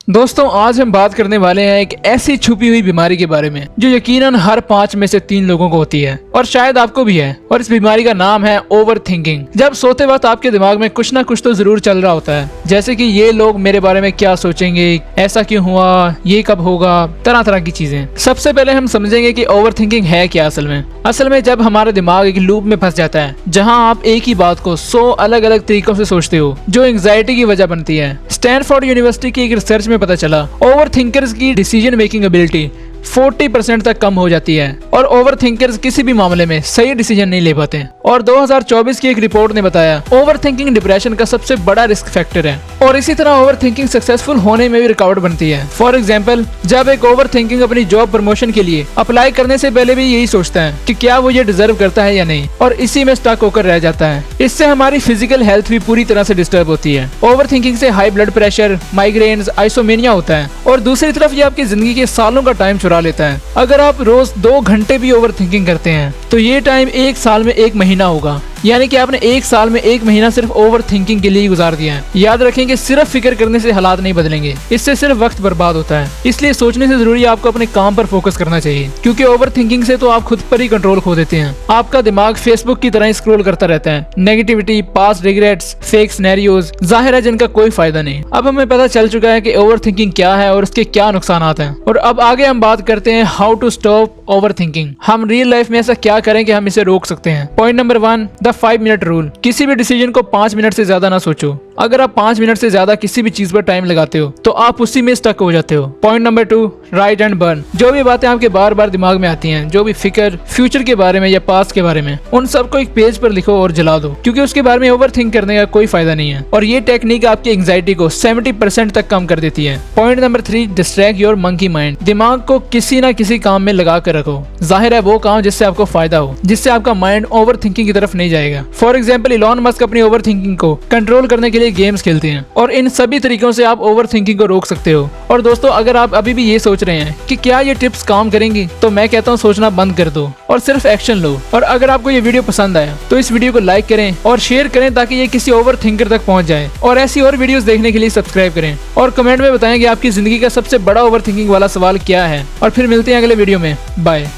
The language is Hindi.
दोस्तों आज हम बात करने वाले हैं एक ऐसी छुपी हुई बीमारी के बारे में जो यकीनन हर 5 में से 3 लोगों को होती है और शायद आपको भी है। और इस बीमारी का नाम है ओवर थिंकिंग। जब सोते वक्त आपके दिमाग में कुछ ना कुछ तो जरूर चल रहा होता है, जैसे कि ये लोग मेरे बारे में क्या सोचेंगे, ऐसा क्यों हुआ, ये कब होगा, तरह तरह की चीजें। सबसे पहले हम समझेंगे कि ओवर थिंकिंग है क्या। असल में जब हमारा दिमाग एक लूप में फंस जाता है जहाँ आप एक ही बात को 100 अलग अलग तरीकों से सोचते हो, जो एंजाइटी की वजह बनती है। स्टैनफोर्ड यूनिवर्सिटी की एक रिसर्च में पता चला ओवर थिंकर्स की डिसीजन मेकिंग एबिलिटी 40% तक कम हो जाती है और ओवर थिंकर्स किसी भी मामले में सही डिसीजन नहीं ले पाते। और 2024 की एक रिपोर्ट ने बताया ओवर थिंकिंग डिप्रेशन का सबसे बड़ा रिस्क फैक्टर है और इसी तरह ओवर थिंकिंग सक्सेसफुल होने में भी रुकावट बनती है। फॉर एग्जाम्पल, जब एक ओवर थिंकिंग अपनी जॉब प्रमोशन के लिए अप्लाई करने से पहले भी यही सोचता है कि क्या वो ये डिजर्व करता है या नहीं, और इसी में स्टक होकर रह जाता है। इससे हमारी फिजिकल हेल्थ भी पूरी तरह से डिस्टर्ब होती है। ओवर थिंकिंग से हाई ब्लड प्रेशर, माइग्रेन्स, आइसोमेनिया होता है और दूसरी तरफ ये आपकी जिंदगी के सालों का टाइम चुरा लेता है। अगर आप रोज 2 घंटे भी ओवर थिंकिंग करते हैं तो ये टाइम 1 साल में 1 महीना होगा, यानी कि आपने 1 साल में 1 महीना सिर्फ ओवर थिंकिंग के लिए गुजार दिया है। याद रखें कि सिर्फ फिक्र करने से हालात नहीं बदलेंगे, इससे सिर्फ वक्त बर्बाद होता है। इसलिए सोचने से जरूरी है आपको अपने काम पर फोकस करना चाहिए, क्योंकि ओवर थिंकिंग से तो आप खुद पर ही कंट्रोल खो देते हैं। आपका दिमाग फेसबुक की तरह स्क्रॉल करता रहता है, negativity, past regrets, fake scenarios, जाहिर है जिनका कोई फायदा नहीं। अब हमें पता चल चुका है कि ओवर थिंकिंग क्या है और उसके क्या नुकसान हैं। और अब आगे हम बात करते हैं how to stop over thinking. हम रियल लाइफ में ऐसा क्या करें कि हम इसे रोक सकते हैं। Point number 1, the 5 minute rule. किसी भी डिसीजन को 5 मिनट से ज्यादा ना सोचो। अगर आप 5 मिनट से ज्यादा किसी भी चीज पर टाइम लगाते हो तो आप उसी में स्टक हो जाते हो। Point number 2, right and burn. जो भी बातें आपके बार बार दिमाग में आती हैं, जो भी फिक्र फ्यूचर के बारे में या पास्ट के बारे में, उन सबको एक पेज पर लिखो और जला दो, क्योंकि उसके बारे में ओवर थिंक करने का कोई फायदा नहीं है। और ये टेक्निक आपकी एंजाइटी को 70% तक कम कर देती है। Point number 3, distract your monkey mind. दिमाग को किसी ना किसी काम में लगा कर रखो। जाहिर है वो काम जिससे आपको फायदा हो, जिससे आपका माइंड ओवर थिंकिंग की तरफ नहीं जाएगा। फॉर एग्जाम्पल, इलॉन मस्क अपनी ओवर थिंकिंग को कंट्रोल करने के लिए गेम्स खेलते हैं और इन सभी तरीकों से आप ओवर थिंकिंग को रोक सकते हो। और दोस्तों, अगर आप अभी भी ये सोच रहे हैं कि क्या ये टिप्स काम करेंगी, तो मैं कहता हूँ सोचना बंद कर दो और सिर्फ एक्शन लो। और अगर आपको ये वीडियो पसंद आया तो इस वीडियो को लाइक करें और शेयर करें ताकि ये किसी ओवर थिंकर तक पहुंच जाए। और ऐसी और वीडियोस देखने के लिए सब्सक्राइब करें और कमेंट में बताएं कि आपकी जिंदगी का सबसे बड़ा ओवर थिंकिंग वाला सवाल क्या है। और फिर मिलते हैं अगले वीडियो में। बाय।